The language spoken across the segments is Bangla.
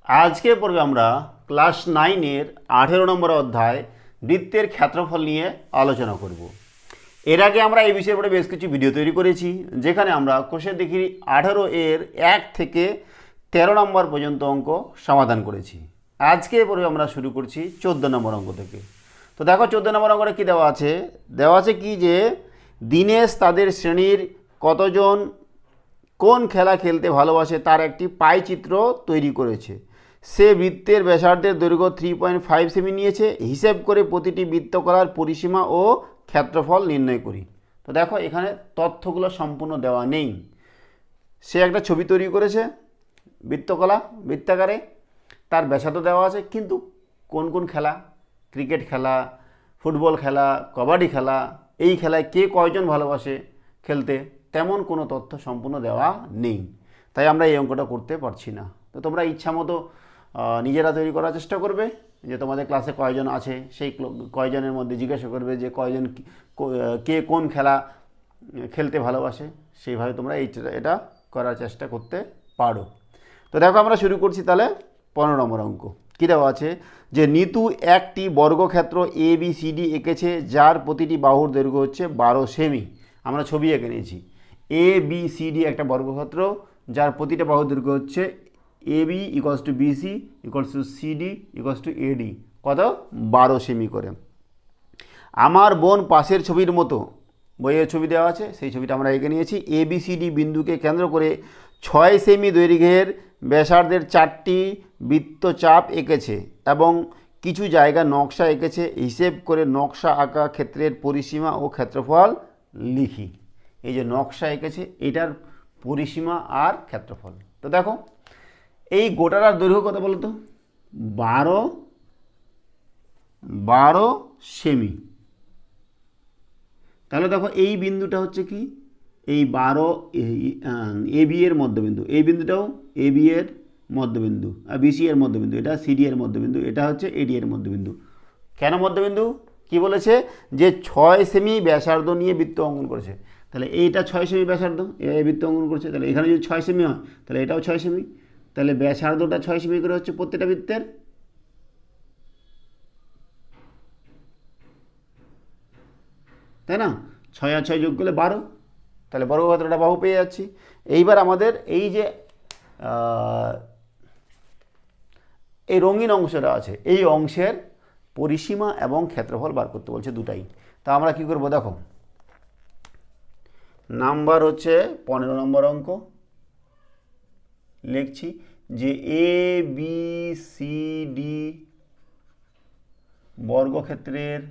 আজকে পর্বে আমরা ক্লাস 9-এর 18 নম্বর অধ্যায় বৃত্তের ক্ষেত্রফল নিয়ে আলোচনা করব। এর আগে আমরা এই বিষয়ের উপরে বেশ কিছু ভিডিও তৈরি করেছি, যেখানে আমরা কোষে দেখি 18-এর 1 থেকে 13 নম্বর পর্যন্ত অঙ্ক সমাধান করেছি। আজকে পর্বে আমরা শুরু করছি 14 নম্বর অঙ্ক থেকে। তো দেখো 14 নম্বর অঙ্কটা কী দেওয়া আছে। দেওয়া আছে কি যে দীনেশ তাদের শ্রেণীর কতজন কোন খেলা খেলতে ভালোবাসে তার একটি পাই চিত্র তৈরি করেছে। সে বৃত্তের ব্যাসার্ধের দৈর্ঘ্য 3.5 সেমি নিয়েছে। হিসেব করে প্রতিটি বৃত্তকলার পরিসীমা ও ক্ষেত্রফল নির্ণয় করি। তো দেখো এখানে তথ্যগুলো সম্পূর্ণ দেওয়া নেই। সে একটা ছবি তৈরি করেছে বৃত্তকলা বৃত্তাকারে, তার ব্যাসার্ধ দেওয়া আছে, কিন্তু কোন কোন খেলা, ক্রিকেট খেলা, ফুটবল খেলা, কবাডি খেলা, এই খেলায় কে কয়জন ভালোবাসে খেলতে, তেমন কোনো তথ্য সম্পূর্ণ দেওয়া নেই। তাই আমরা এই অঙ্কটা করতে পারছি না। তো তোমরা ইচ্ছা মতো নিজেরা তৈরি করার চেষ্টা করবে, যে তোমাদের ক্লাসে কয়জন আছে সেই কয়জনের মধ্যে জিজ্ঞাসা করবে যে কয়জন কে কোন খেলা খেলতে ভালোবাসে, সেইভাবে তোমরা এটা করার চেষ্টা করতে পারো। তো দেখো আমরা শুরু করছি তাহলে 15 নম্বর অঙ্ক। কী দেওয়া আছে যে নিতু একটি বর্গক্ষেত্র ABCD এঁকেছে, যার প্রতিটি বাহুর দৈর্ঘ্য হচ্ছে 12 সেমি। আমরা ছবি এঁকে নিয়েছি। ABCD একটা বর্গক্ষেত্র, যার প্রতিটা বাহুর দৈর্ঘ্য হচ্ছে AB = BC = CD = AD, কত 12 সেমি করে। আমার বোন পাশের ছবির মতো, বইয়ের ছবি দেওয়া আছে, সেই ছবিটা আমরা এঁকে নিয়েছি। ABCD বিন্দুকে কেন্দ্র করে 6 সেমি দৈর্ঘ্যের ব্যাসার্ধের 4টি বৃত্তচাপ এঁকেছে এবং কিছু জায়গা নকশা এঁকেছে। হিসেব করে নকশা আঁকা ক্ষেত্রের পরিসীমা ও ক্ষেত্রফল লিখি। এই যে নকশা এঁকেছে, এটার পরিসীমা আর ক্ষেত্রফল। তো দেখো এই গোটাটার দৈর্ঘ্য কত বলো তো, 12 সেমি। তাহলে দেখো এই বিন্দুটা হচ্ছে কি, এই 12 AB এর মধ্যবিন্দু, এই বিন্দুটাও AB এর মধ্যবিন্দু, আর BC এর মধ্যবিন্দু, এটা CD এর মধ্যবিন্দু, এটা হচ্ছে AD এর মধ্যবিন্দু। কেন মধ্যবিন্দু? কি বলেছে যে 6 সেমি ব্যাসার্ধ নিয়ে বৃত্ত অঙ্কন করেছে। তাহলে এইটা 6 সেমি ব্যাসার্ধ, এই বৃত্ত অঙ্কন করেছে। তাহলে এখানে যদি 6 সেমি হয়, তাহলে এটাও 6 সেমি। তাহলে ব্যাসার্ধটা 6 সেমি করে হচ্ছে প্রত্যেকটা বৃত্তের। তাই না? 6 আর 6 যোগ করলে 12, তাহলে বর্গক্ষেত্রটা বাহু পেয়ে যাচ্ছি। এইবার আমাদের এই যে এই রঙিন অংশটা আছে, এই অংশের পরিসীমা এবং ক্ষেত্রফল বার করতে বলছে দুটাই। তা আমরা কি করব দেখো, নাম্বার হচ্ছে 15 নম্বর অঙ্ক লিখছি যে ABCD বর্গক্ষেত্রের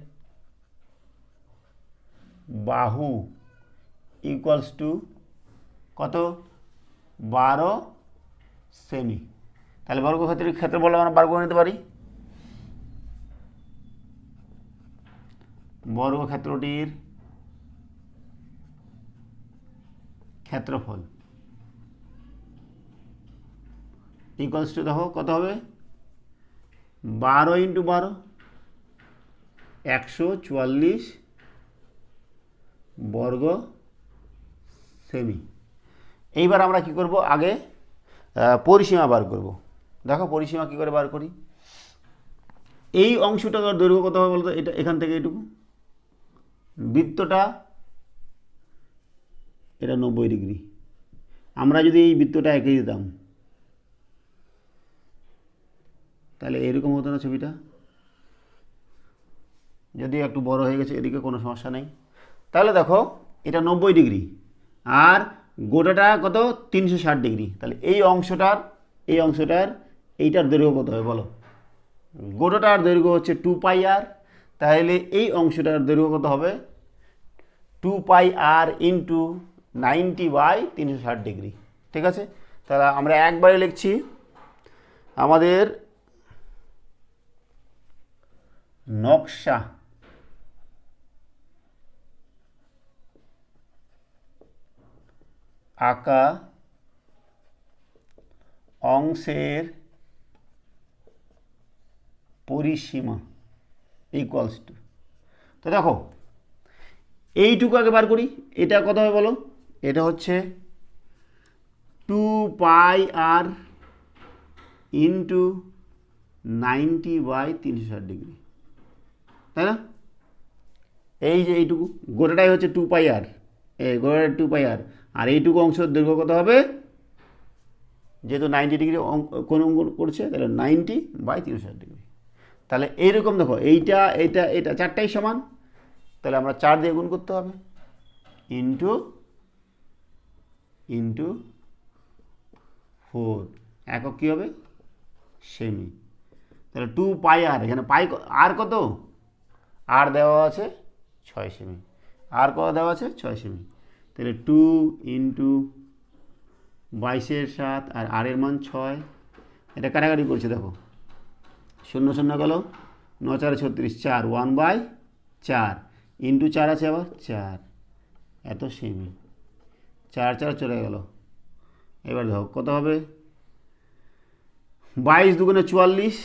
বাহু = কত, 12 সেমি। তাহলে বর্গক্ষেত্রের ক্ষেত্রফল আমরা বার করে নিতে পারি। বর্গক্ষেত্রটির ক্ষেত্রফল = দেখো কত হবে, 12 × 12 144 বর্গ সেমি। এইবার আমরা কি করব, আগে পরিসীমা বার করব। দেখো পরিসীমা কি করে বার করি। এই অংশটার দৈর্ঘ্য কত হবে বলতো, এটা এখান থেকে এইটুকু, বৃত্তটা এটা 90 ডিগ্রি। আমরা যদি এই বৃত্তটা এঁকে দিতাম, তাহলে এরকম হতো না ছবিটা। যদি একটু বড় হয়ে গেছে, এদিকে কোনো সমস্যা নেই। তাহলে দেখো এটা 90 ডিগ্রি আর গোটাটা কত, 360 ডিগ্রি। তাহলে এই অংশটার এইটার দৈর্ঘ্য কত হবে বলো। গোটাটার দৈর্ঘ্য হচ্ছে 2πr। তাহলে এই অংশটার দৈর্ঘ্য কত হবে, 2πr × 90/360 ডিগ্রি। ঠিক আছে, তাহলে আমরা একবারে লিখছি, আমাদের নকশা আঁকা অংশের পরিসীমা = তো দেখো এইটুকু আগে বার করি। এটা কত হবে বলো, এটা হচ্ছে 2πr ইন্টু 90/360 তাই না? এই যে এইটুকু গোটাটাই হচ্ছে 2πr, এই গোটাটা 2πr, আর এইটুকু অংশের দৈর্ঘ্য কত হবে? যেহেতু 90 ডিগ্রি কোণ অঙ্কন করছে তাহলে 90/360। তাহলে এইরকম দেখো, এইটা এইটা এটা চারটাই সমান, তাহলে আমরা 4 দিয়ে গুণ করতে হবে, ইন্টু ইন্টু 4, একক কী হবে? সেমি। তাহলে 2πr, এখানে পাই আর কত? আর দেওয়া আছে 6 সেমি, আর কত দেওয়া আছে? 6 সেমি। তাহলে 2 ইন্টু 22/7 আর আর এর মান 6, এটা কাটাকাটি করছে দেখো, 0 0 গেল, 9 4 36, 4 1/4 ইন্টু 4 আছে আবার 4, এত সেমি, 4 4 চলে গেল। এবার দেখো কত হবে? 22 দুগুণে 44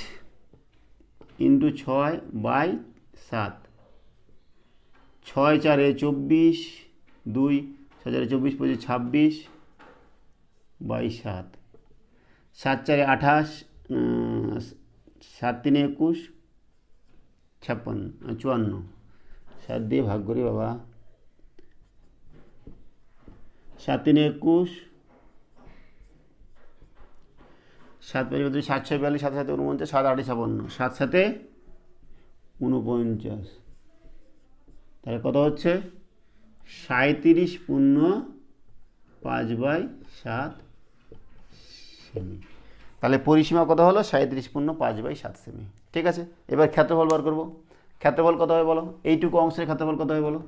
ইন্টু 6/7, 6 4 24, 2 6 4 24 25 26/7, 7 4 28, 7 3 21 56 54, 7 দিয়ে ভাগ করি বাবা, 7 3 21, 7 5 32, 7 6 42, 7 7 49, 7 8 56, 7 7 49, তাহলে কত হচ্ছে? 37 পূর্ণ 5/7 সেমি। তাহলে পরিসীমা কত হলো? 37 পূর্ণ 5/7 সেমি। ঠিক আছে, এবার ক্ষেত্রফল বার করব। ক্ষেত্রফল কত হবে বলো? এইটুকু অংশের ক্ষেত্রফল কত হবে বলো?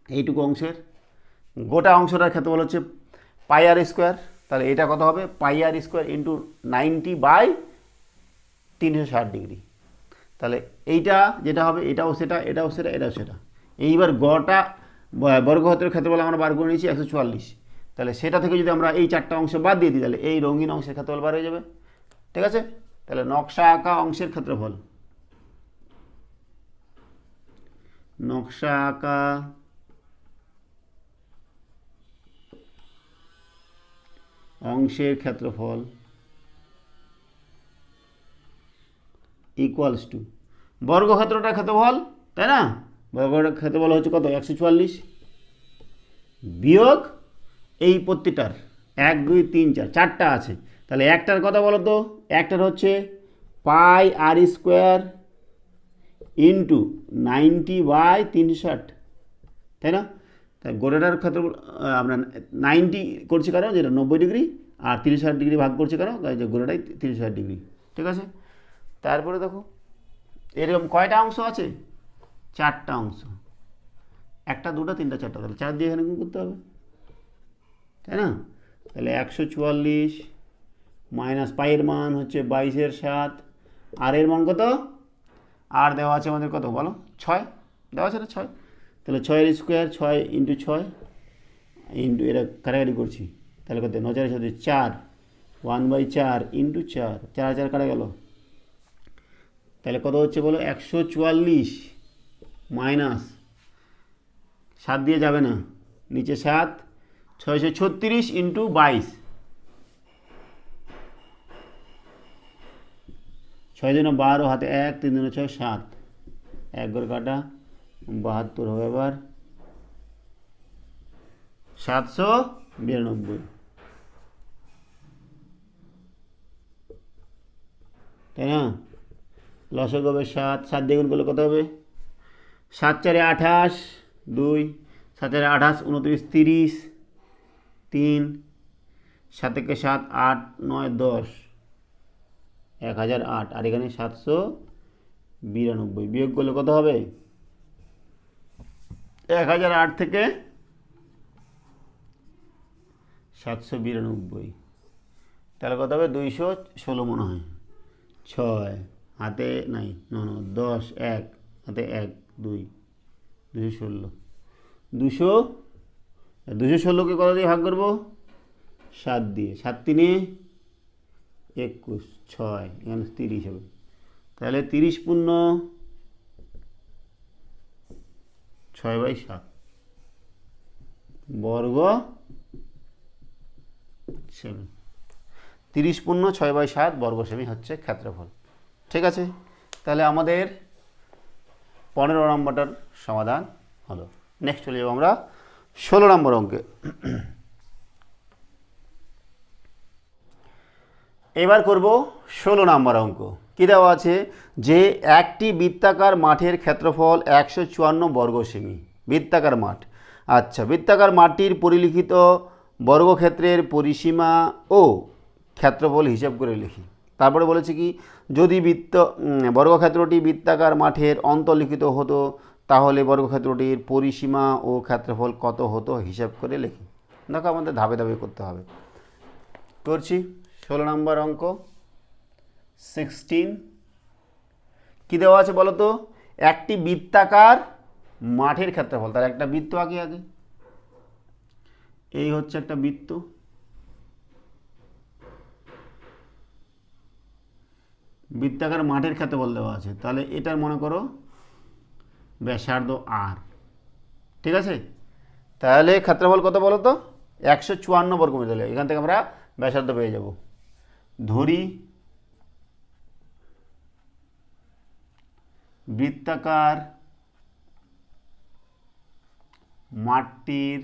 এইটুকু অংশের গোটা অংশটার ক্ষেত্রফল হচ্ছে πr², তাহলে এটা কত হবে? πr² ইন্টু 90/360 তাহলে এইটা যেটা হবে, এটাও সেটা, এটাও সেটা, এটাও সেটা। এইবার গড়টা বর্গক্ষেত্রের ক্ষেত্রফল আমরা বার করে নিয়েছি 144, তাহলে সেটা থেকে যদি আমরা এই 4টা অংশ বাদ দিয়ে দিই তাহলে এই রঙিন অংশের ক্ষেত্রফল বার হয়ে যাবে। ঠিক আছে, তাহলে নকশা আঁকা অংশের ক্ষেত্রফল, নকশা আঁকা অংশের ক্ষেত্রফল ইকুয়ালস টু বর্গক্ষেত্রটার ক্ষেত্রফল, তাই না? বর্গক্ষেত্রের ক্ষেত্রফল হচ্ছে কত? 144 বিয়োগ এই প্রত্যেকটার 1 2 3 4 4টা আছে, তাহলে একটার কথা বলো তো? একটার হচ্ছে πr² ইন্টু 90/360, তাই না? তাই গোটাটার ক্ষেত্রফল আমরা 90 করছি কারণ যেটা 90 ডিগ্রি, আর 360 ভাগ করছি কারণ যে গোটাটাই 360 ঠিক আছে। তারপরে দেখো এরকম কয়টা অংশ আছে? 4টা অংশ, 1টা 2টা 3টা 4টা, তাহলে 4 দিয়ে এখানে গুণ করতে হবে, তাই না? তাহলে 144 মাইনাস পাইয়ের মান হচ্ছে 22/7, আর এর মান কত? আর দেওয়া আছে আমাদের কত বলো? 6 দেওয়া আছে না, 6, তাহলে 6² 6 ইন্টু 6 ইন্টু এটা কাটাকাটি করছি, তাহলে কত? 9 4 4 1/4 ইন্টু 4, 4 4 কাটা গেল, তাহলে কত হচ্ছে বলো? 144 মাইনাস 7 দিয়ে যাবে না, নিচে 7, 636 ইন্টু 22, 6 দিনে 12, হাতে 1, 3 দিনে 6 7, 1 ঘর কাটা 72 হবে, এবার 792, তাই না? লসক হবে 7, 7 দিয়ে গুণ করলে কত হবে? 7 4 28, 2 7 4 28 29 30, 3 7 1 7 8 9 10, 1008, আর এখানে 792 বিয়োগ করলে কত হবে? 1008 থেকে 792, তাহলে কত হবে? 216 মনে হয়, 6 হাতে নাই, 9 10 1 হাতে 1 2 216, 216কে কত দিয়ে ভাগ করবো? 7 দিয়ে, 7 3 21, 6 এখানে 30 হবে, তাহলে 30 পূর্ণ 6/7 বর্গ 7। 30×6/7 বর্গ সেমি হচ্ছে ক্ষেত্রফল। ঠিক আছে, তাহলে আমাদের 15 নম্বরটার সমাধান হলো। নেক্সট চলে যাবো আমরা 16 নম্বর অঙ্কে। এবার করব 16 নম্বর অঙ্ক। কী দেওয়া আছে, যে একটি বৃত্তাকার মাঠের ক্ষেত্রফল 154 বর্গ সেমি। বৃত্তাকার মাঠ, আচ্ছা, বৃত্তাকার মাঠটির পরিলিখিত বর্গক্ষেত্রের পরিসীমা ও ক্ষেত্রফল হিসাব করে লিখি। তারপরে বলেছে কি, যদি বর্গক্ষেত্রটি বৃত্তাকার মাঠের অন্তর্লিখিত হতো তাহলে বর্গক্ষেত্রটির পরিসীমা ও ক্ষেত্রফল কত হতো হিসাব করে লিখি। দেখো আমাদের ধাপে ধাপে করতে হবে। করছি 16 নম্বর অঙ্ক 16। কী দেওয়া আছে বলো তো, একটি বৃত্তাকার মাঠের ক্ষেত্রফল। তার একটা বৃত্ত আঁকি আগে, এই হচ্ছে একটা বৃত্ত, বৃত্তাকার মাঠের ক্ষেত্রফল দেওয়া আছে। তাহলে এটার মনে করো ব্যাসার্ধ আর, ঠিক আছে। তাহলে ক্ষেত্রফল কত বলো তো, 154 বর্গমিটার। এখান থেকে আমরা ব্যাসার্ধ পেয়ে যাব। ধরি বৃত্তাকার মাঠটির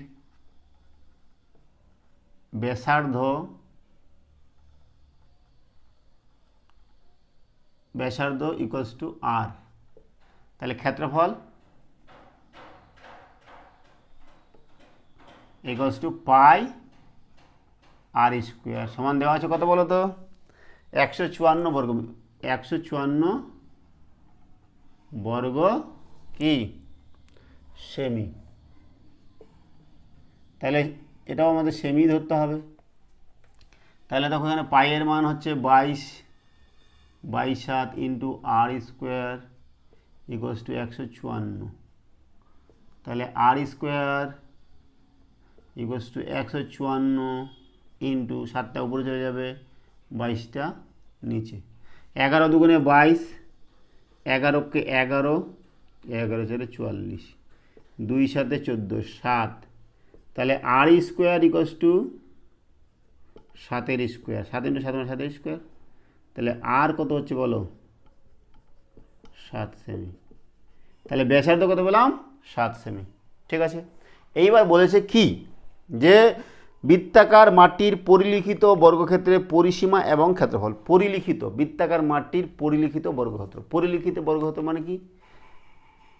ব্যাসার্ধ ইকুয়ালস টু আর। তাহলে ক্ষেত্রফল equals to pi R square সমান দেওয়া আছে কত বলো তো, 154 বর্গ কি সেমি। তাহলে এটাও আমাদের সেমি ধরতে হবে। তাহলে দেখো এখানে পাইয়ের মান হচ্ছে 22/7 into R square equals to 154। তাহলে আর স্কোয়ার ইকুয়ালস টু 154 ইন্টু 7টা উপরে চলে যাবে, 22টা নিচে, 11 দুগুণে 22, 11কে 11, 11 × 44, 2 7 14, 7। তাহলে আর square equals to 7 square, 7 × 7 = 7 square. তাহলে আর কত হচ্ছে বলো, 7 সেমি। তাহলে ব্যাসার্ধ কত বললাম, 7 সেমি। ঠিক আছে, এইবার বলেছে কি, যে বৃত্তাকার মাঠটির পরিলিখিত বর্গক্ষেত্রের পরিসীমা এবং ক্ষেত্রফল। পরিলিখিত বৃত্তাকার মাঠটির পরিলিখিত বর্গক্ষেত্র। পরিলিখিত বর্গক্ষেত্র মানে কি,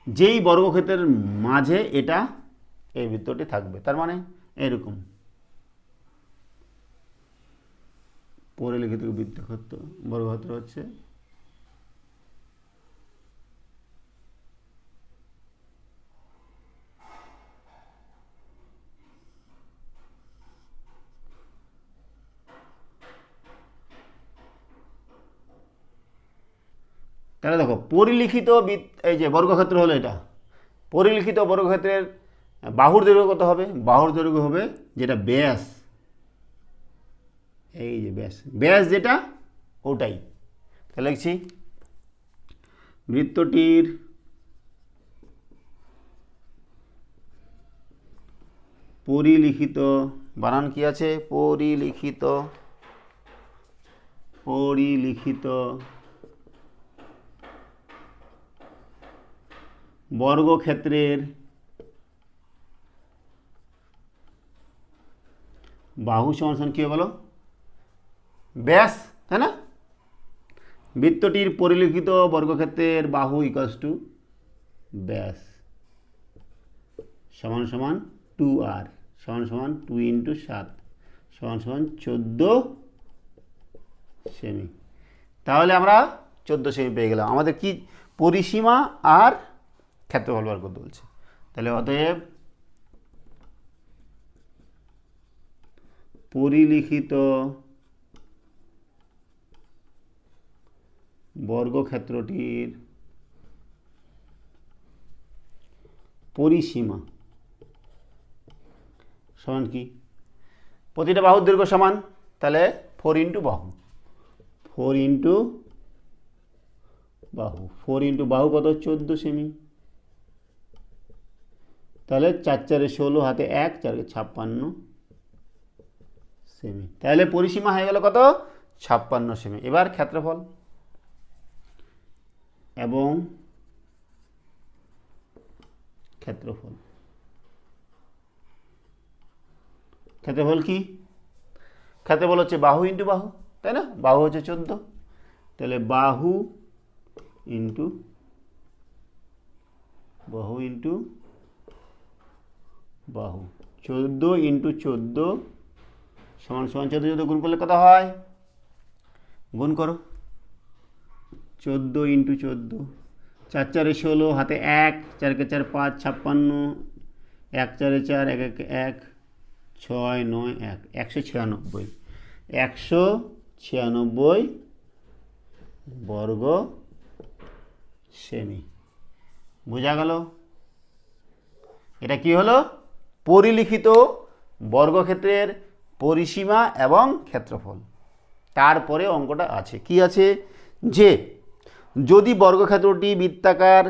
যেই বর্গক্ষেত্রের মাঝে এটা এই বৃত্তটি থাকবে। তার মানে এরকম পরিলিখিত বৃত্তক্ষেত্র বর্গক্ষেত্র হচ্ছে তাহলে দেখো পরিলিখিত এই যে বর্গক্ষেত্র হলো এটা, পরিলিখিত বর্গক্ষেত্রের বাহুর দৈর্ঘ্য কত হবে, বাহুর দৈর্ঘ্য হবে যেটা ব্যাস, এই যে ব্যাস যেটা ওটাই। তাহলে লিখছি বৃত্তটির পরিলিখিত, বানান কি আছে, পরিলিখিত বর্গক্ষেত্রের বাহু সমান কি বলো, ব্যাস, তাই না। বৃত্তটির পরিলিখিত বর্গক্ষেত্রের বাহু ইকুয়ালস টু ব্যাস সমান সমান 2r সমান সমান 2 × 7 সমান সমান 14 সেমি। তাহলে আমরা 14 সেমি পেয়ে গেলাম। আমাদের কি পরিসীমা আর ক্ষেত্রফল বার করতে বলছে। তাহলে অতএব পরিলিখিত বর্গক্ষেত্রটির পরিসীমা সমান কি, প্রতিটা বাহুর দৈর্ঘ্য সমান, তাহলে 4 × বাহু, 4 × বাহু, 4 × বাহু কত, 14 সেমি। তাহলে 4 × 4 = 16, হাতে 1, 4 × 56 সেমি। তাহলে পরিসীমা হয়ে গেল কত, 56 সেমি। এবার ক্ষেত্রফল এবং ক্ষেত্রফল, ক্ষেত্রফল কি? ক্ষেত্রফল হচ্ছে বাহু ইন্টু বাহু, তাই না? বাহু হচ্ছে 14, তাহলে বাহু ইন্টু বাহু ইন্টু বাহু, 14 ইন্টু 14 সমান সমান 14 14 গুণ করলে কত হয়? গুণ করো, 14 ইন্টু 14, 4 4 16, হাতে 1, 4 কে 4 5, 56, 1 4 4, 1 1 1, 6 9 1, 196, 196 বর্গ সেমি। বোঝা গেল? এটা কি হলো? পরিলিখিত বর্গক্ষেত্রের পরিসীমা এবং ক্ষেত্রফল। তারপরে অঙ্কটা আছে, কি আছে? যে যদি বর্গক্ষেত্রটি বৃত্তাকার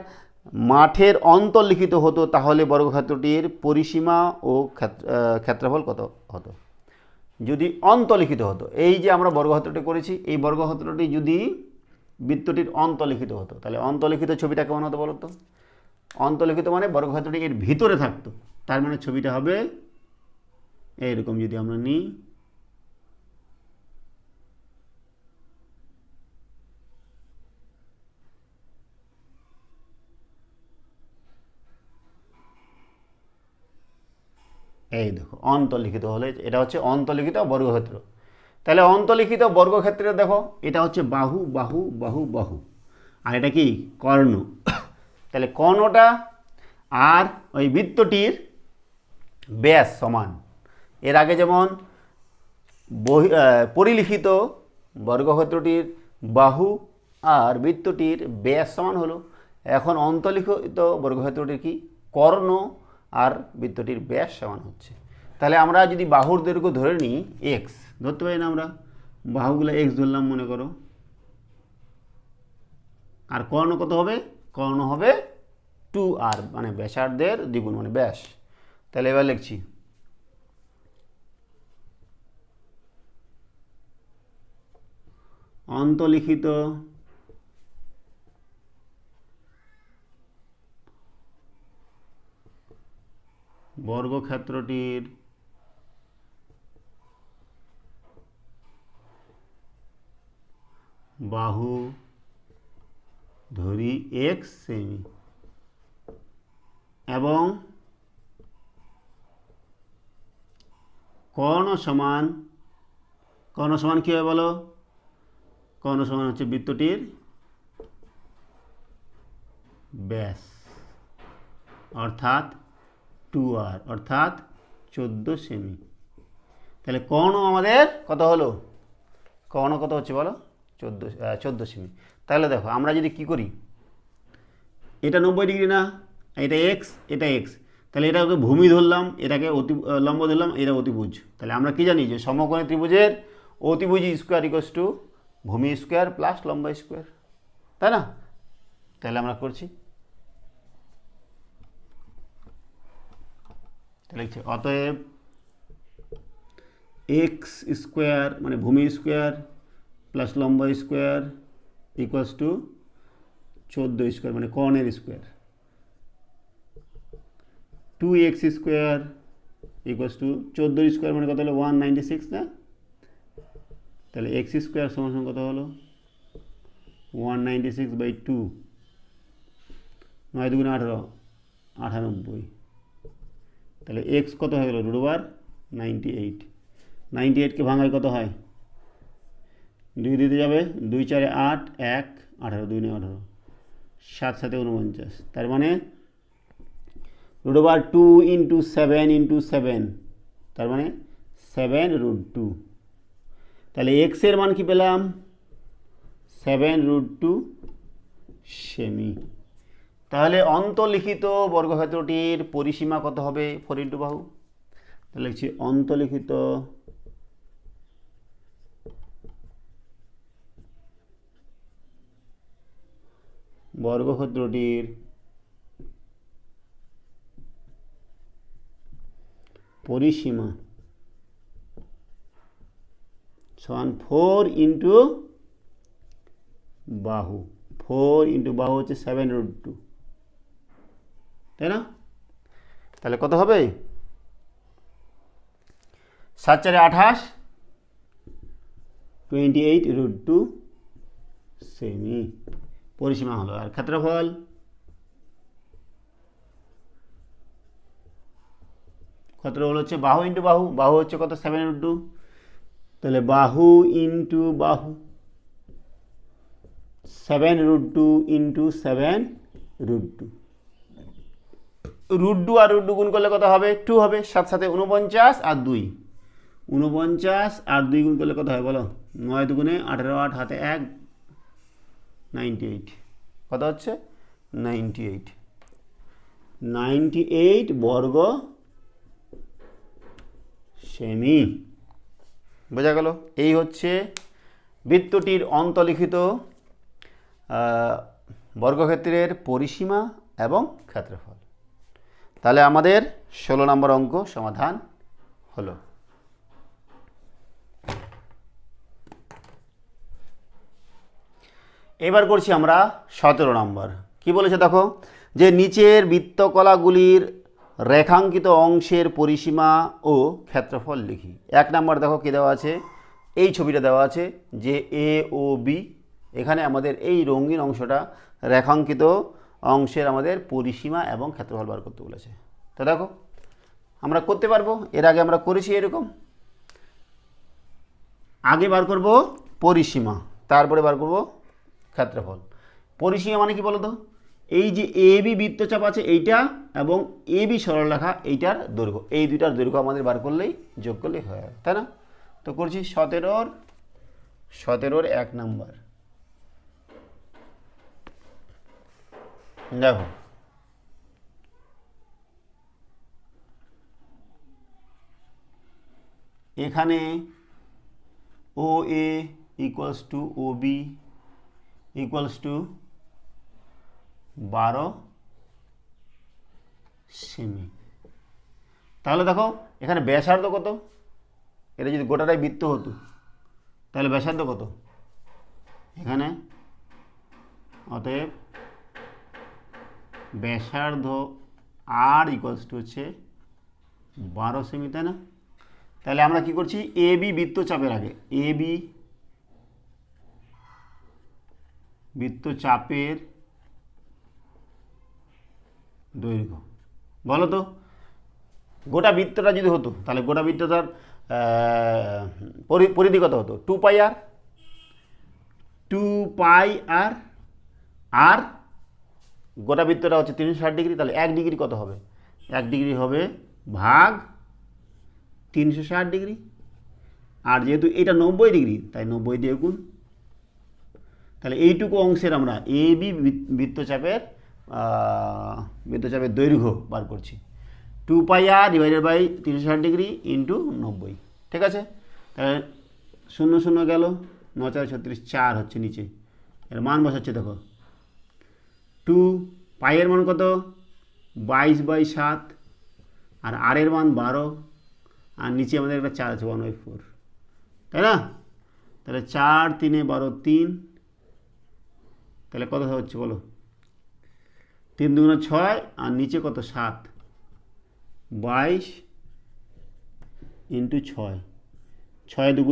মাঠের অন্তর্লিখিত হতো তাহলে বর্গক্ষেত্রটির পরিসীমা ও ক্ষেত্রফল কত হতো? যদি অন্তর্লিখিত হতো, এই যে আমরা বর্গক্ষেত্রটি করেছি, এই বর্গক্ষেত্রটি যদি বৃত্তটির অন্তর্লিখিত হতো, তাহলে অন্তর্লিখিত ছবিটা কেমন হতো বলো তো? অন্তর্লিখিত মানে বর্গক্ষেত্রটি এর ভিতরে থাকতো, তার মানে ছবিটা হবে এইরকম। যদি আমরা নিই, এই দেখো অন্তর্লিখিত হলে এটা হচ্ছে অন্তর্লিখিত বর্গক্ষেত্র। তাহলে অন্তর্লিখিত বর্গক্ষেত্রে দেখো এটা হচ্ছে বাহু বাহু বাহু বাহু, আর এটা কি? কর্ণ। তাহলে কর্ণটা আর ওই বৃত্তটির ব্যাস সমান। এর আগে যেমন পরিলিখিত বর্গক্ষেত্রটির বাহু আর বৃত্তটির ব্যাস সমান হলো, এখন অন্তর্লিখিত বর্গক্ষেত্রটির কি? কর্ণ আর বৃত্তটির ব্যাস সমান হচ্ছে। তাহলে আমরা যদি বাহুর দৈর্ঘ্য ধরে নিই এক্স, ধরতে পারি না আমরা? বাহুগুলো এক্স ধরলাম মনে করো, আর কর্ণ কত হবে? কর্ণ হবে 2r, মানে ব্যাসার্ধের দ্বিগুণ, মানে ব্যাস। তাহলে এবার লিখছি অন্তর্লিখিত বর্গক্ষেত্রটির বাহু ধরি x সেমি এবং কর্ণ সমান, কর্ণ সমান কী হবে বলো? কর্ণ সমান হচ্ছে বৃত্তটির ব্যাস, অর্থাৎ 2r, অর্থাৎ 14 সেমি। তাহলে কর্ণ আমাদের কত হলো? কর্ণ কত হচ্ছে বলো? 14 সেমি। তাহলে দেখো আমরা যদি কি করি, এটা 90 ডিগ্রি না, এটা এক্স, এটা এক্স, তাহলে এটাকে ভূমি ধরলাম, এটাকে লম্ব ধরলাম, এটা অতিভুজ। তাহলে আমরা কি জানি যে সমকোণী ত্রিভুজের অতিভুজ স্কোয়ার ইকুয়ালস টু ভূমি স্কোয়ার প্লাস লম্ব স্কোয়ার, তাই না? তাহলে আমরা করছি, তাহলে অতএব এক্স স্কোয়ার মানে ভূমি স্কোয়ার প্লাস লম্ব স্কোয়ার ইকুয়ালস টু 14 স্কোয়ার মানে কর্ণের square, 2x square equals two 14 square মানে কত হলো? 196 না? তাহলে এক্স স্কোয়ার সমান সমান কত হলো? 196/2, 9 দুগুণে 18, 98। তাহলে এক্স কত হয়ে গেল? √98। 98কে ভাঙায় কত হয়? 2 দিতে যাবে, 2 4 8, 1 18, 2 9 18, 7 7 49, তার মানে √2 × 7 × 7, তার মানে 7√2। তাহলে এক্স এর মান কি পেলাম? 7√2 সেমি। তাহলে অন্তর্লিখিত বর্গক্ষেত্রটির পরিসীমা কত হবে? 4 × বাহু। তাহলে লিখছি অন্তর্লিখিত বর্গক্ষেত্রটির পরিসীমা সমান 4 ইন্টু বাহু, 4 ইন্টু বাহু হচ্ছে 7√2, তাই না? তাহলে কত হবে? 7 4 28, 28√2 সেমি পরিসীমা হলো। আর ক্ষেত্রফল হচ্ছে বাহু ইন্টু বাহু, বাহু হচ্ছে কত? 7√2, তাহলে বাহু ইন্টু বাহু 7√2 ইন্টু 7√2, √2 আর √2 গুণ করলে কত হবে? 2 হবে। 7 7 49 আর 2, 49 আর 2 গুণ করলে কত হয় বলো? 9 2 18, 8 হাতে 1, 98। কত হচ্ছে? 98 বর্গ সেমি। বোঝা গেল? এই হচ্ছে বৃত্তটির অন্তলিখিত বর্গক্ষেত্রের পরিসীমা এবং ক্ষেত্রফল। তাহলে আমাদের 16 নম্বর অঙ্ক সমাধান হলো। এবার করছি আমরা 17 নম্বর। কি বলেছে দেখো, যে নিচের বৃত্তকলাগুলির রেখাঙ্কিত অংশের পরিসীমা ও ক্ষেত্রফল লিখি। 1 নম্বর দেখো কি দেওয়া আছে, এই ছবিটা দেওয়া আছে যে এ ও বি, এখানে আমাদের এই রঙিন অংশটা রেখাঙ্কিত অংশের আমাদের পরিসীমা এবং ক্ষেত্রফল বার করতে বলেছে। তো দেখো আমরা করতে পারবো, এর আগে আমরা করেছি এরকম। আগে বার করব পরিসীমা, তারপরে বার করব ক্ষেত্রফল। পরিসীমা মানে কি বলো তো? এই যে এ বি বৃত্তচাপ আছে এইটা এবং এ বি সরলরেখা এইটার দৈর্ঘ্য, এই দুইটার দৈর্ঘ্য আমাদের বার করলেই, যোগ করলেই হয়ে যাবে, তাই না? তো করছি 17-র 1 নম্বর। দেখো এখানে O A equals to O B equals to 12 সেমি। তাহলে দেখো এখানে ব্যাসার্ধ কত? এটা যদি গোটাটাই বৃত্ত হতো তাহলে ব্যাসার্ধ কত এখানে? অতএব ব্যাসার্ধ আর ইকুয়ালস টু হচ্ছে 12 সেমি, তাই না? তাহলে আমরা কি করছি, এ বি বৃত্তচাপের আগে, এ বি বৃত্তচাপের দৈর্ঘ্য বলো তো। গোটা বৃত্তটা যদি হতো তাহলে গোটা বৃত্তটার পরিধি কত হতো? 2 পাই আর, 2 পাই আর, আর গোটা বৃত্তটা হচ্ছে 360 ডিগ্রি, তাহলে 1 ডিগ্রি কত হবে? 1 ডিগ্রি হবে ভাগ 360 ডিগ্রি। আর যেহেতু এটা 90 ডিগ্রি তাই 90 দিয়ে গুণ। তাহলে এইটুকু অংশের আমরা এ বি বৃত্তচাপের দৈর্ঘ্য বার করছি, 2 পাই আর ডিভাইডেড বাই 360 ডিগ্রি ইন্টু 90। ঠিক আছে? তাহলে 0 0 গেল, 9 4 36, 4 হচ্ছে নিচে। এর মান বসাচ্ছে দেখো, 2 পাইয়ের মান কত? 22/7, আর আর এর মান 12, আর নিচে আমাদের একটা 4 আছে 1/4, তাই না? তাহলে 4 3 12 3, তাহলে কত হচ্ছে বলো? 3 2 6, আর নিচে কত? 7, 22 ইন্টু 6, 6 2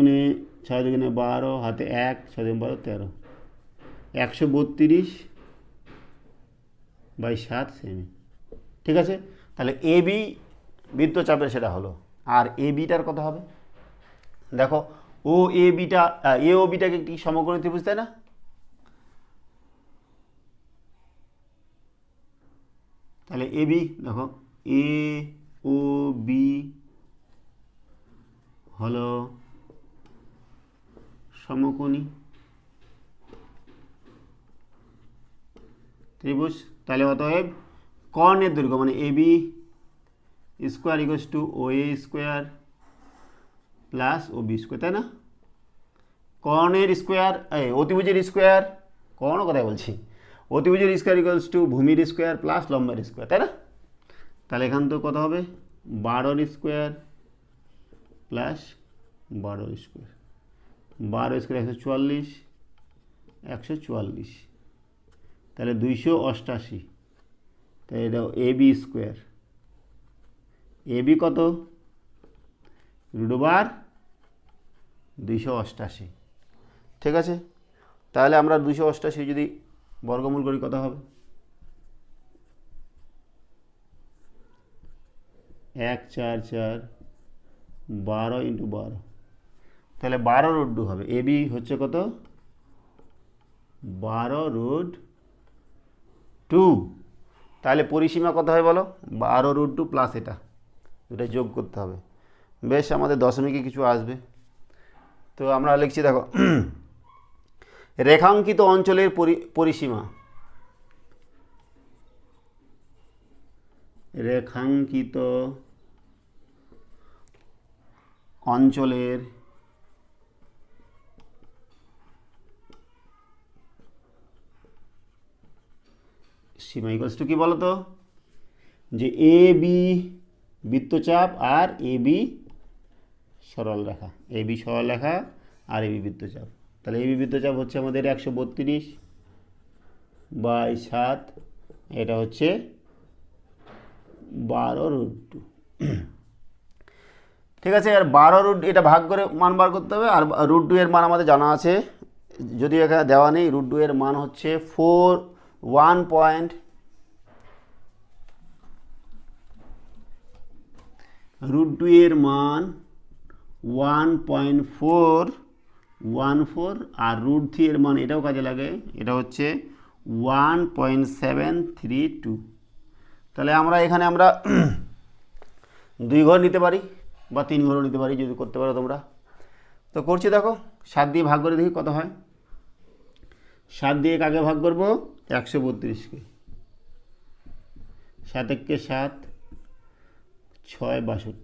12, হাতে 1, 6 2 12 13, 132/7 সেমি। ঠিক আছে? তাহলে এ বি বৃত্তচাপের সেটা হলো। আর এ বিটার কত হবে দেখো, ও এ বিটা, এ ও বিটাকে একটি সমকোণী ত্রিভুজ, তাই না? তাহলে এ বি দেখো, এ ও বি হলো সমকোণী ত্রিভুজ। তাহলে অতএব কর্ণের দৈর্ঘ্য মানে A B square equals to O A square plus O B square, তাই না? কর্ণের স্কোয়ার, অতিভুজের স্কোয়ার, কর্ণ কথাই বলছি, অতিভুজের স্কোয়ার ইকুয়ালস টু ভূমির স্কোয়ার প্লাস লম্বের স্কোয়ার, তাই না? তাহলে এখান তো কত হবে? 12 স্কোয়ার প্লাস 12 স্কোয়ার 12 স্কোয়ার 144, 144, তাহলে 288, তাহলে এটা AB স্কোয়ার, AB কত √288, ঠিক আছে। তাহলে আমরা 288 যদি বর্গমূল করি কত হবে, 1 4 4 12 × 12, তাহলে 12√2 হবে। AB হচ্ছে কত 12√2, তাহলে পরিসীমা কত হয় বলো, 12√2 প্লাস এটা, দুটা যোগ করতে হবে। বেশ, আমাদের দশমিকে কিছু আসবে। তো আমরা লিখছি দেখো, রেখাঙ্কিত অঞ্চলের পরিসীমা, রেখাঙ্কিত অঞ্চলের সীমা ইকুয়ালস টু কি বলো তো, যে এ বি বৃত্তচাপ আর এ বি সরল রেখা, এ বি সরল রেখা আর এ বি বৃত্তচাপ। তাহলে এ বি বৃত্তচাপ হচ্ছে আমাদের 132/7, এটা হচ্ছে 12√2, ঠিক আছে। আর 12√2 এটা ভাগ করে মান বার করতে হবে। আর √2 এর মান আমাদের জানা আছে, যদিও এখানে দেওয়া নেই। √2 এর মান হচ্ছে 1.14, √2 এর মান 1.414, আর √3 এর মান এটাও কাজে লাগে, এটা হচ্ছে 1.732। তাহলে আমরা এখানে আমরা 2 ঘর নিতে পারি বা 3 ঘরও নিতে পারি, যদি করতে পারো তোমরা। তো করছি দেখো, 7 দিয়ে ভাগ করে দেখি কত হয়। 7 দিয়ে কাকে ভাগ করব, 132কে, 7 1 7, 6 62,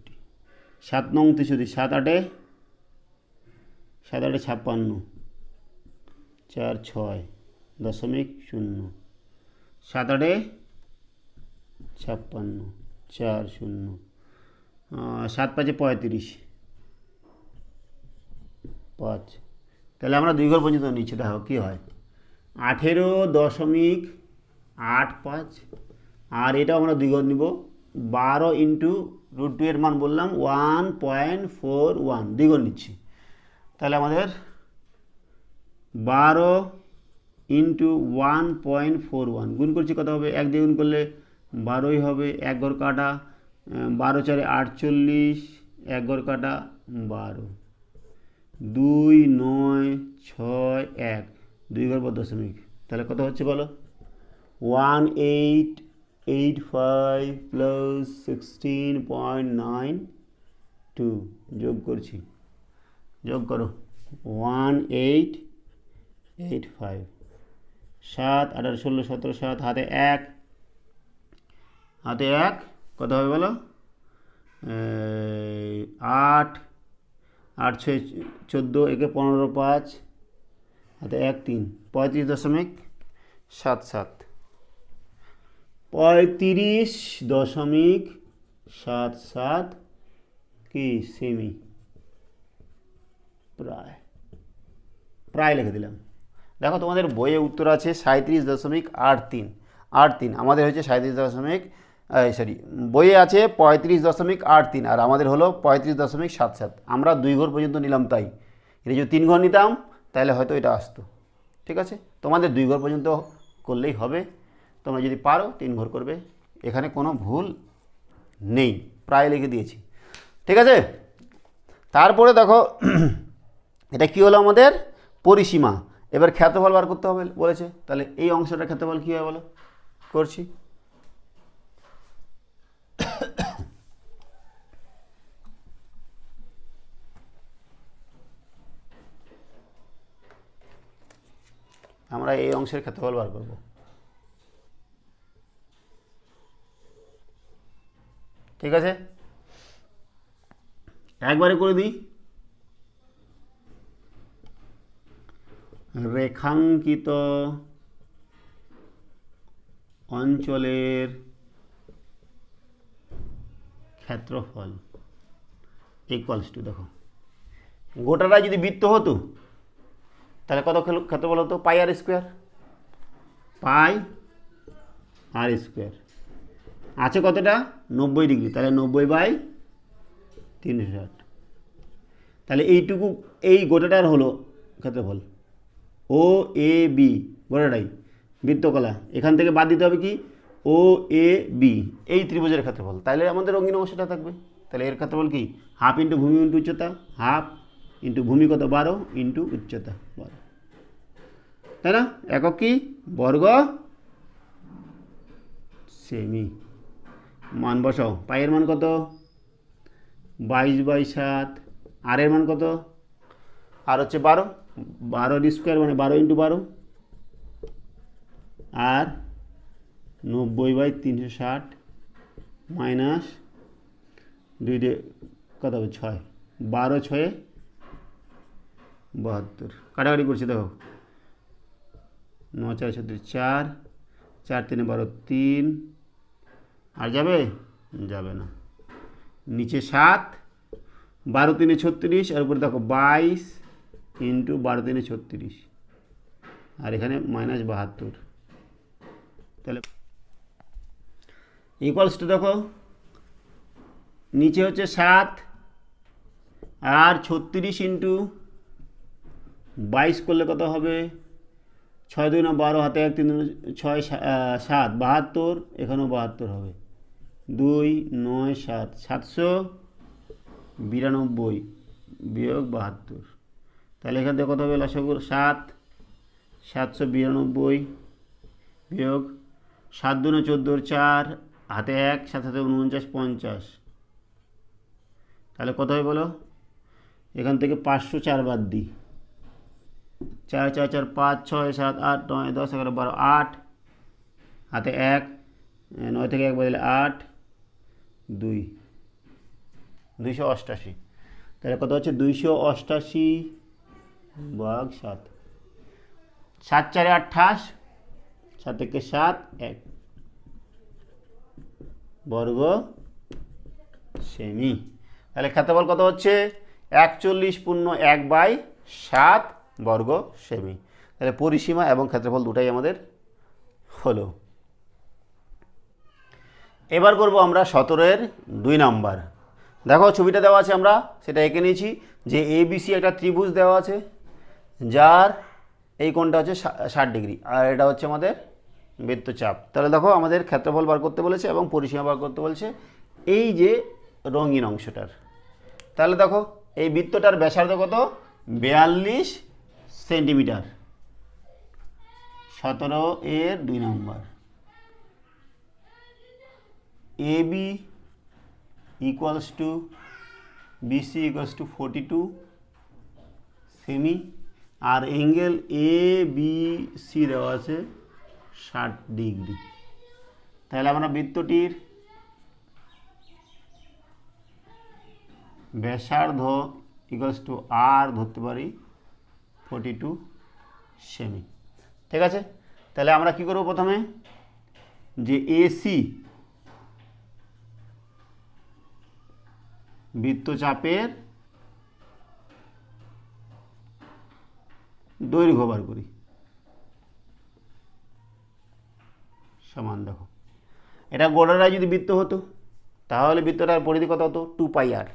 7 9 63, 7 8 56, 4 6 দশমিক 0, 7 8 56, 4 0, 7 5 35, 5। তাহলে আমরা 2 ঘর পর্যন্ত নিচ্ছি, দেখো কী হয়, 18.85, আর এটাও আমরা 2 ঘর নিব, 12 × √2 এর মান বললাম 1.41, 2 ঘর নিচ্ছি। তাহলে আমাদের 12 × 1.41 গুণ করছি কত হবে, 1 দিয়ে গুণ করলে 12ই হবে, 1 ঘর কাটা, 12 4 48, 1 ঘর কাটা 12, 2 9 6 1, 2 ঘর পর দশমিক, তাহলে কত হচ্ছে বলো, 1885 + 16.92, যোগ করছি, যোগ করো, 1885, 7 18 16 17, 7 হাতে 1, হাতে 1 কত হবে বলো, 8 8 6 14, একে 15 5, হাতে 1 3, 35.77, 35.77 কি সেমি, প্রায় প্রায় লিখে দিলাম। দেখো তোমাদের বইয়ে উত্তর আছে 37.83, আমাদের হচ্ছে 37. বইয়ে আছে 35.83, আর আমাদের হলো 35.77। আমরা 2 ঘর পর্যন্ত নিলাম, তাই এটা যদি 3 ঘর নিতাম তাহলে হয়তো এটা আসতো, ঠিক আছে। তোমাদের 2 ঘর পর্যন্ত করলেই হবে, তোমরা যদি পারো 3 ঘর করবে, এখানে কোনো ভুল নেই, প্রায় লিখে দিয়েছি, ঠিক আছে। তারপরে দেখো এটা কি হলো আমাদের পরিসীমা, এবার ক্ষেত্রফল বার করতে হবে বলেছে। তাহলে এই অংশটার ক্ষেত্রফল কী হয় বলো, করছি, আমরা এই অংশের ক্ষেত্রফল বার করব। ঠিক আছে, একবারে করে দিই, রেখাঙ্কিত অঞ্চলের ক্ষেত্রফল ইকুয়ালস টু, দেখো গোটাটা যদি বৃত্ত হতো তাহলে কত ক্ষেত্রফল হতো পাই আর স্কোয়ার, পাই আর স্কোয়ার আছে কতটা 90 ডিগ্রি, তাহলে 90/360। তাহলে এইটুকু এই গোটাটার হলো ক্ষেত্রফল ও এ বি, গোটাটাই বৃত্তকলা। এখান থেকে বাদ দিতে হবে কি ও এ বি, এই ত্রিভুজের ক্ষেত্রফল। তাহলে আমাদের রঙিন অংশটা থাকবে। তাহলে এর ক্ষেত্রফল কি হাফ ইন্টু ভূমি ইন্টু উচ্চতা, হাফ ইন্টু ভূমি কত 12 ইন্টু উচ্চতা 12, তাই না? একক কি বর্গ সেমি। মান বসাও, পাইয়ের মান কত 22/7, আর এর মান কত আর হচ্ছে 12, 12 স্কোয়ার মানে 12 ইন্টু 12, আর 90/360 মাইনাস 2 কত হবে 6, 12 6 72, কাটাকাটি করছি দেখো 9 4 36, 4 4 3 12 3, আর যাবে যাবে না, নিচে 7, 12 3 36, আর উপরে দেখো 22 ইন্টু 12 3 36, আর এখানে -72। তাহলে ইকুয়ালস টু দেখো নিচে হচ্ছে 7 আর 36 ইন্টু 22 করলে কত হবে 6 2 12, হাতে 1 3 6 7 72, এখানেও 72 হবে, 2 9 7 792 বিয়োগ 72। তাহলে এখান থেকে কত হবে লসাগু 7 792 বিয়োগ 7 2 14 4, হাতে 1 7 7 49 50, তাহলে কত হবে বলো? এখান থেকে 504 বাদ দিই, 4 4 4 5 6 7 8 9 10 11 12 8, হাতে 1 9 থেকে 1 বদলে 8 2 288। তাহলে কত হচ্ছে 288 ভাগ 7, 7 4 28, 7 থেকে 7 1 বর্গ সেমি। তাহলে ক্ষেত্রফল কত হচ্ছে 41.1/7 বর্গ সেমি। তাহলে পরিসীমা এবং ক্ষেত্রফল দুটাই আমাদের হলো। এবার করব আমরা 17-এর 2 নাম্বার। দেখো ছবিটা দেওয়া আছে, আমরা সেটা এঁকে নিয়েছি যে এবিসি একটা ত্রিভুজ দেওয়া আছে, যার এই কোণটা হচ্ছে 60 ডিগ্রি, আর এটা হচ্ছে আমাদের বৃত্তচাপ। তাহলে দেখো আমাদের ক্ষেত্রফল বার করতে বলেছে এবং পরিসীমা বার করতে বলেছে এই যে রঙিন অংশটার। তাহলে দেখো এই বৃত্তটার ব্যাসার্ধ কত 42 সেন্টিমিটার। 17-এর 2 নম্বর, AB equals to BC equals to 42 সেমি, আর অ্যাঙ্গেল ABC দেওয়া আছে 60 ডিগ্রি। তাহলে আমরা বৃত্তটির ব্যাসার্ধ ইকুয়ালস টু আর ধরতে পারি 42 সেমি। ঠিক আছে, তাহলে আমরা কি করব প্রথমে যে এসি বৃত্তচাপের দৈর্ঘ্য বার করি। সমান দেখো এটা গোড়াটায় যদি বৃত্ত হতো তাহলে বৃত্তটার পরিধি কত হতো 2πr,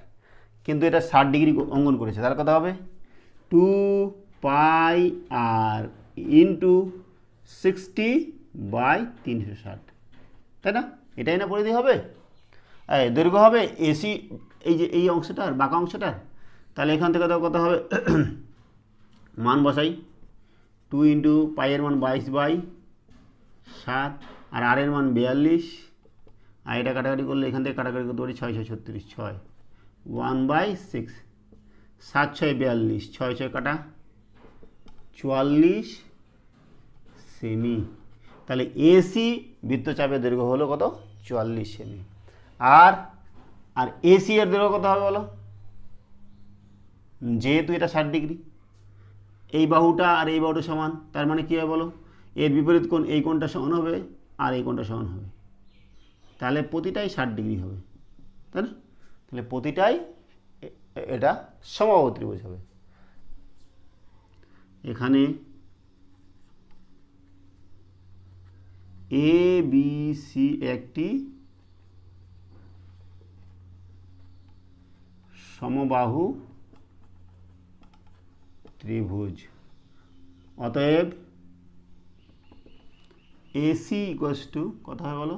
কিন্তু এটা 60 ডিগ্রি অঙ্কন করেছে, তাহলে কত হবে 2πr ইন্টু 60/360, তাই না? এটাই না পরিধি হবে, দৈর্ঘ্য হবে এসি এই যে এই অংশটার বাঁকা অংশটার। তাহলে এখান থেকে তো কত হবে মান বসাই, 2 ইন্টু পাইয়ের মান 22/7, আর আর এর মান 42, আর এটা কাটাকাটি করলে এখান থেকে কাটাকাটি করতে পারি 6 6 36, 6 1/6, 7 6 42, 6 6 কাটা 44 সেমি। তাহলে এসি বৃত্তচাপের দৈর্ঘ্য হলো কত 44 সেমি। আর আর এসি এর দৈর্ঘ্য কত হবে বলো? যেহেতু এটা 60 ডিগ্রি, এই বাহুটা আর এই বাহুটা সমান, তার মানে কী হবে বলো? এর বিপরীত কোণ এই কোণটা সমান হবে আর এই কোণটা সমান হবে, তাহলে প্রতিটাই 60 ডিগ্রি হবে, তাই না? তাহলে প্রতিটাই এটা সমবাহু ত্রিভুজ হবে। এখানে এ বি সি একটি সমবাহু ত্রিভুজ। অতএব এসি ইকুয়ালস টু কত হবে বলো?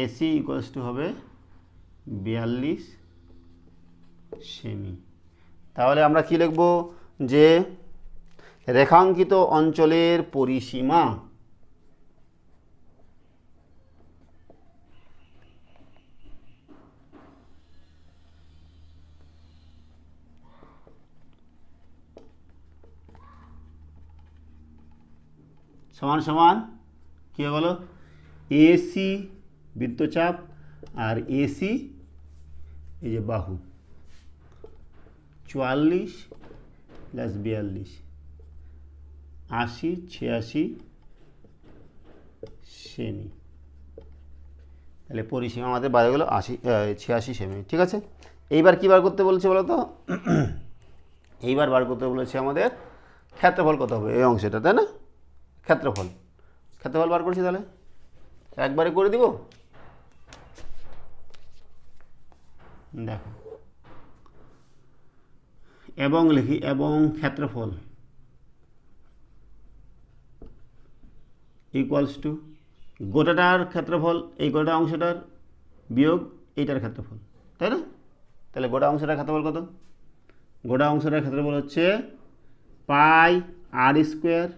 এসি ইকুয়ালস টু হবে 42 সেমি। তাহলে আমরা কি লিখব? যে রেখাঙ্কিত অঞ্চলের পরিসীমা সমান সমান কী হবে বলো? এসি বৃত্তচাপ আর এসি এই যে বাহু 44 প্লাস 42 80 86 সেমি। তাহলে পরিসীমা আমাদের বার হয়ে গেল 86 সেমি। ঠিক আছে, এইবার কী বার করতে বলছে বলো তো? এইবার বার করতে বলেছে আমাদের ক্ষেত্রফল কত হবে এই অংশটা, তাই না? ক্ষেত্রফল বার করছি। তাহলে একবারে করে দিব। দেখো, এবং লিখি, এবং ক্ষেত্রফল ইকুয়ালস টু গোটাটার ক্ষেত্রফল, এই গোটা অংশটার বিয়োগ এইটার ক্ষেত্রফল, তাই না? তাহলে গোটা অংশটার ক্ষেত্রফল কত? গোটা অংশটার ক্ষেত্রফল হচ্ছে পাই আর স্কোয়ার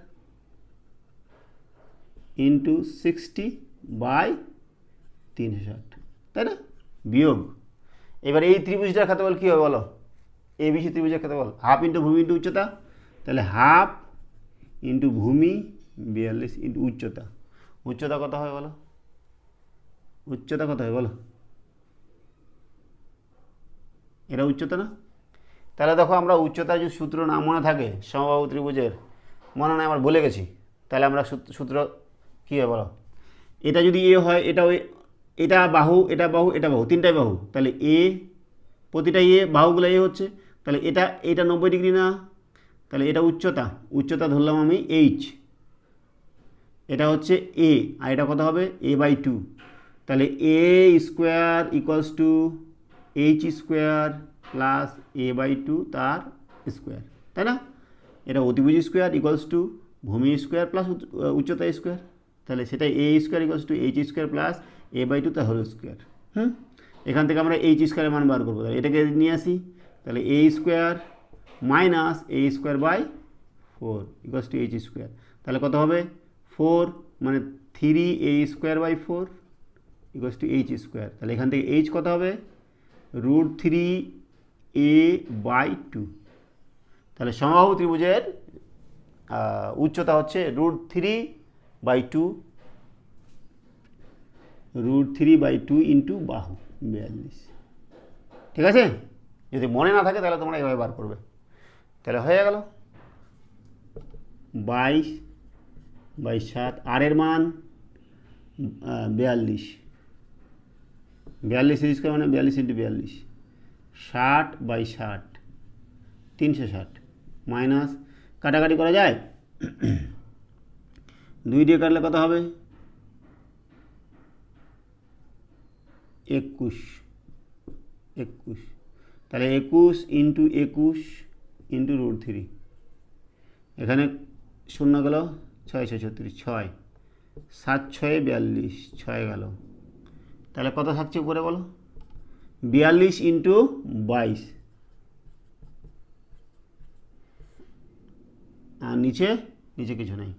ইন্টু 60/360, তাই না? বিয়োগ এবার এই ত্রিভুজটার ক্ষেত্রফল কী হবে বলো? এবিসি ত্রিভুজের ক্ষেত্রফল হাফ ইন্টু ভূমি ইন্টু উচ্চতা। তাহলে হাফ ইন্টু ভূমি 42 ইন্টু উচ্চতা। উচ্চতা কত হবে বলো? উচ্চতা কত হবে বলো? এটা উচ্চতা না? তাহলে দেখো, আমরা উচ্চতার যে সূত্র না মনে থাকে সমবাহু ত্রিভুজের, মনে নাই, আমার ভুলে গেছি। তাহলে আমরা সূত্র কী হবে বলো? এটা যদি এ হয়, এটা ওই, এটা বাহু, এটা বাহু, এটা বাহু, তিনটাই বাহু। তাহলে এ, প্রতিটা এ, বাহুগুলো এ হচ্ছে। তাহলে এটা 90 ডিগ্রি না? তাহলে এটা উচ্চতা ধরলাম আমি এইচ, এটা হচ্ছে এ, আর এটা কত হবে? a/2। তাহলে a square equals to h square plus a/2 তার স্কোয়ার, তাই না? এটা অতিভুজ স্কোয়ার ইকুয়ালস টু ভূমি স্কোয়ার প্লাস উচ্চতা স্কোয়ার। তাহলে সেটা a square equals to h square plus a/2 তার হোল স্কোয়ার। এখান থেকে আমরা এইচ স্কোয়ারের মান বার করবো। তাহলে এটাকে নিয়ে আসি। তাহলে a square minus a square by 4 equals to h square. তাহলে কত হবে? 4 মানে 3a square by 4 equals to h square. তাহলে এখান থেকে এইচ কত হবে? √3a/2। তাহলে সমবাহু ত্রিভুজের উচ্চতা হচ্ছে √3/2 ইন্টু বাহু 42। ঠিক আছে? যদি মনে না থাকে তাহলে তোমরা এভাবে বার করবে। তাহলে হয়ে গেল 22/7। আর এর মান 42 স্কোয়ার মানে 42 ইন্টু 42, 60/60, 360 মাইনাস কাটাকাটি করা যায়? 2 দিয়ে কাটলে কত হবে? 21। তাহলে 21 ইন্টু 21 ইন্টু √3। এখানে শূন্য গেল 6 36, 6 7 6 42, 6 গেল। তাহলে কত থাকছে উপরে বলো? 42 ইন্টু 22, আর নিচে কিছু নেই।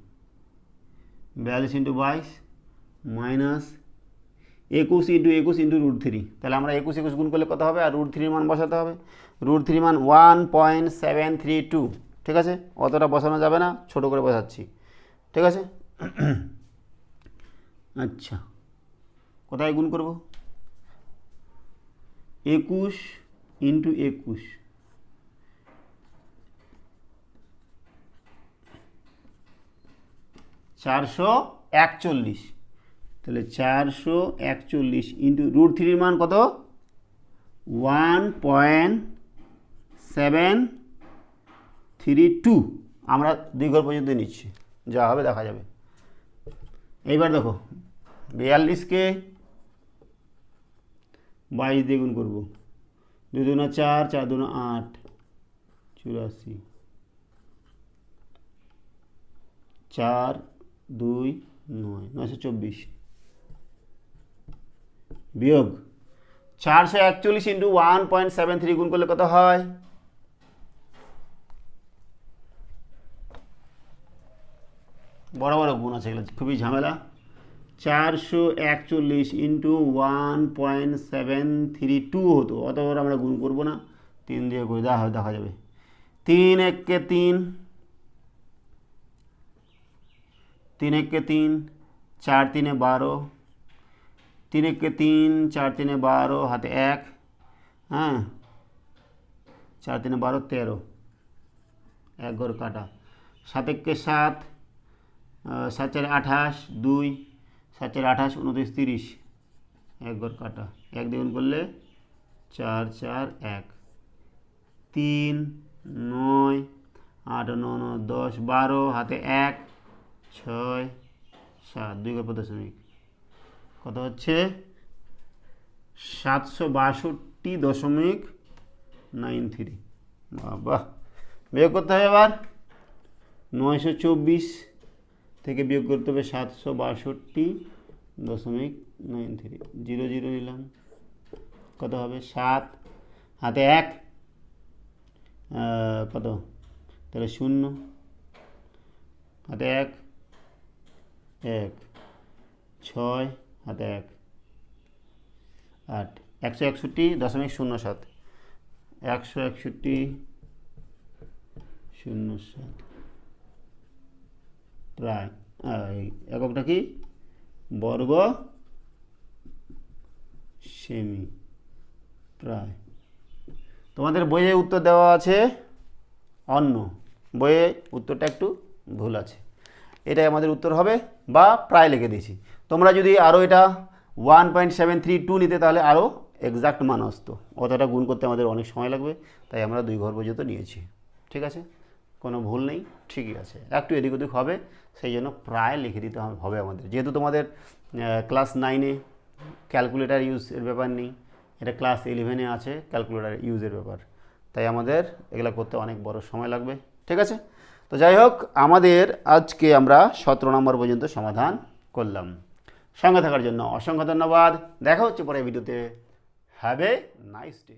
42 ইন্টু 22 মাইনাস 21 ইন্টু 21 ইন্টু √3। তাহলে আমরা 21 গুণ করলে কত হবে? আর √3 মান বসাতে হবে। √3 মান 1.732। ঠিক আছে, অতটা বসানো যাবে না, ছোট করে বসাচ্ছি। ঠিক আছে, আচ্ছা কোথায় গুণ করব? 21 ইন্টু 21, 441। তাহলে 441 ইন্টু √3 মান কত? 1.732। আমরা 2 ঘর পর্যন্ত নিচ্ছি, যা হবে দেখা যাবে। এইবার দেখো 42কে 22 দিয়ে গুণ করবো, 2 দুগুণে 4, 4 দুগুণে 8, 84, 4 2 9, 924 বিয়োগ 441 ইন্টু 1.73 গুণ করলে কত হয়? বড় বড় গুণ আছে, এগুলো খুবই ঝামেলা। 441 ইন্টু 1.732 হতো, অত বড় আমরা গুণ করবো না, 3 দিয়ে করে দেখা যাবে। 3 1 3, 3 1 3, 4 3 12, 3 1 3, 4 3 12, হাতে 1, হ্যাঁ 4 3 12 13, 1 ঘর কাটা। 7 1 7, 7 4 28, 2, 7 4 28, 29 30, 1 ঘর কাটা। 1 দ্বিগুণ করলে 4 4 1, 3 9, 8 9 9 10 12, হাতে 1, 6 7, 2 ঘর 5 দশমিক, কত হচ্ছে? 762.93। বাহ, বিয়োগ করতে হবে এবার। 924 থেকে বিয়োগ করতে হবে 762.93, 0 0 নিলাম, কত হবে? 7, হাতে 1, কত তাহলে 0, হাতে 1 1, 6, হাতে 1 8, 161.07, 161.07 প্রায়। এককটা কি? বর্গ সেমি প্রায়। তোমাদের বইয়ে উত্তর দেওয়া আছে অন্য, বইয়ে উত্তরটা একটু ভুল আছে, এটাই আমাদের উত্তর হবে, বা প্রায় লিখে দিয়েছি। তোমরা যদি আরও এটা 1.732 নিতে তাহলে আরও এক্সাক্ট মান আসতো, অতটা গুণ করতে আমাদের অনেক সময় লাগবে, তাই আমরা 2 ঘর পর্যন্ত নিয়েছি। ঠিক আছে, কোনো ভুল নেই, ঠিকই আছে, একটু এদিক ওদিক হবে, সেই জন্য প্রায় লিখে দিতে হবে আমাদের। যেহেতু তোমাদের ক্লাস 9-এ ক্যালকুলেটার ইউজের ব্যাপার নেই, এটা ক্লাস 11-এ আছে ক্যালকুলেটার ইউজের ব্যাপার, তাই আমাদের এগুলো করতে অনেক বড় সময় লাগবে। ঠিক আছে, তো যাই হোক, আমাদের আজকে আমরা 17 নম্বর পর্যন্ত সমাধান করলাম। সঙ্গে থাকার জন্য অসংখ্য ধন্যবাদ। দেখা হচ্ছে পরে ভিডিওতে। Have a nice day.